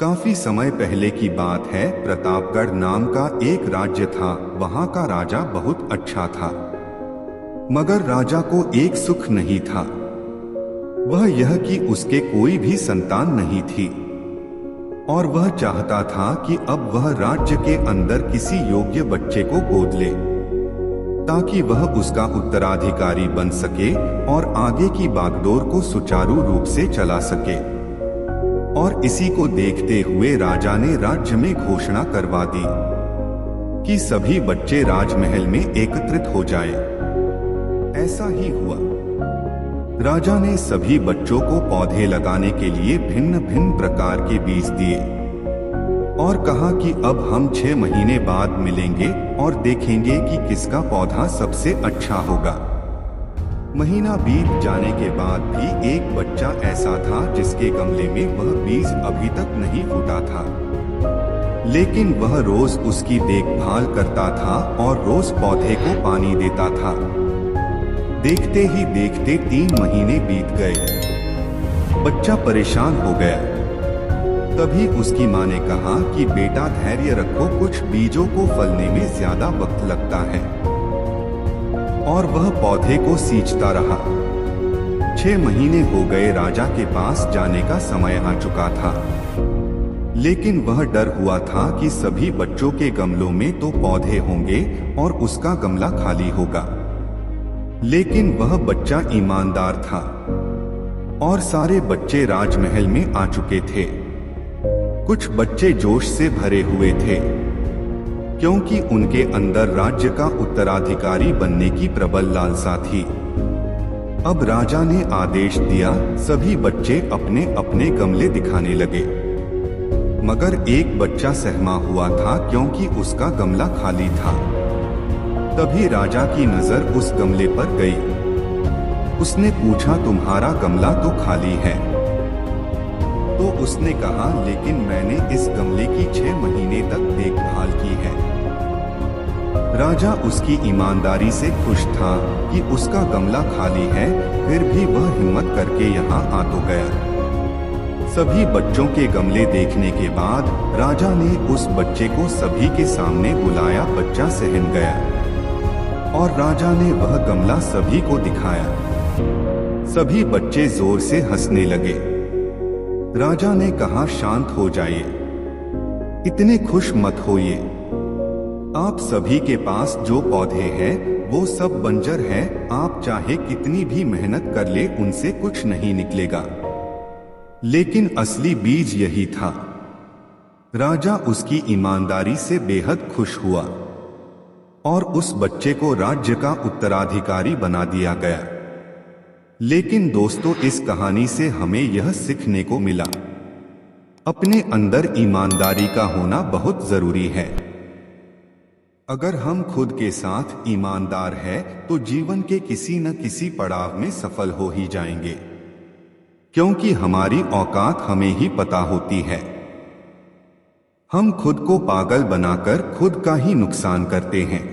काफी समय पहले की बात है। प्रतापगढ़ नाम का एक राज्य था। वहां का राजा बहुत अच्छा था, मगर राजा को एक सुख नहीं था। वह यह कि उसके कोई भी संतान नहीं थी और वह चाहता था कि अब वह राज्य के अंदर किसी योग्य बच्चे को गोद ले, ताकि वह उसका उत्तराधिकारी बन सके और आगे की बागडोर को सुचारू रूप से चला सके। और इसी को देखते हुए राजा ने राज्य में घोषणा करवा दी कि सभी बच्चे राजमहल में एकत्रित हो जाए। ऐसा ही हुआ। राजा ने सभी बच्चों को पौधे लगाने के लिए भिन्न भिन्न प्रकार के बीज दिए और कहा कि अब हम 6 महीने बाद मिलेंगे और देखेंगे कि किसका पौधा सबसे अच्छा होगा। महीना बीत जाने के बाद भी एक बच्चा ऐसा था जिसके गमले में वह बीज अभी तक नहीं फूटा था, लेकिन वह रोज उसकी देखभाल करता था और रोज पौधे को पानी देता था। देखते ही देखते 3 महीने बीत गए। बच्चा परेशान हो गया। तभी उसकी माँ ने कहा कि बेटा धैर्य रखो, कुछ बीजों को फलने में ज्यादा वक्त लगता है। और वह पौधे को सींचता रहा। 6 महीने हो गए। राजा के पास जाने का समय आ चुका था, लेकिन वह डर हुआ था कि सभी बच्चों के गमलों में तो पौधे होंगे और उसका गमला खाली होगा। लेकिन वह बच्चा ईमानदार था और सारे बच्चे राजमहल में आ चुके थे। कुछ बच्चे जोश से भरे हुए थे क्योंकि उनके अंदर राज्य का उत्तराधिकारी बनने की प्रबल लालसा थी। अब राजा ने आदेश दिया, सभी बच्चे अपने अपने गमले दिखाने लगे। मगर एक बच्चा सहमा हुआ था क्योंकि उसका गमला खाली था। तभी राजा की नजर उस गमले पर गई। उसने पूछा, तुम्हारा गमला तो खाली है। तो उसने कहा, लेकिन मैंने इस गमले की 6 महीने तक देखभाल की है। राजा उसकी ईमानदारी से खुश था कि उसका गमला खाली है, फिर भी वह हिम्मत करके यहाँ आ तो गया। सभी बच्चों के गमले देखने के बाद राजा ने उस बच्चे को सभी के सामने बुलाया। बच्चा सहम गया और राजा ने वह गमला सभी को दिखाया। सभी बच्चे जोर से हंसने लगे। राजा ने कहा, शांत हो जाइए, इतने खुश मत होइए। आप सभी के पास जो पौधे हैं वो सब बंजर हैं। आप चाहे कितनी भी मेहनत कर ले उनसे कुछ नहीं निकलेगा। लेकिन असली बीज यही था। राजा उसकी ईमानदारी से बेहद खुश हुआ और उस बच्चे को राज्य का उत्तराधिकारी बना दिया गया। लेकिन दोस्तों, इस कहानी से हमें यह सीखने को मिला, अपने अंदर ईमानदारी का होना बहुत जरूरी है। अगर हम खुद के साथ ईमानदार हैं तो जीवन के किसी न किसी पड़ाव में सफल हो ही जाएंगे, क्योंकि हमारी औकात हमें ही पता होती है। हम खुद को पागल बनाकर खुद का ही नुकसान करते हैं।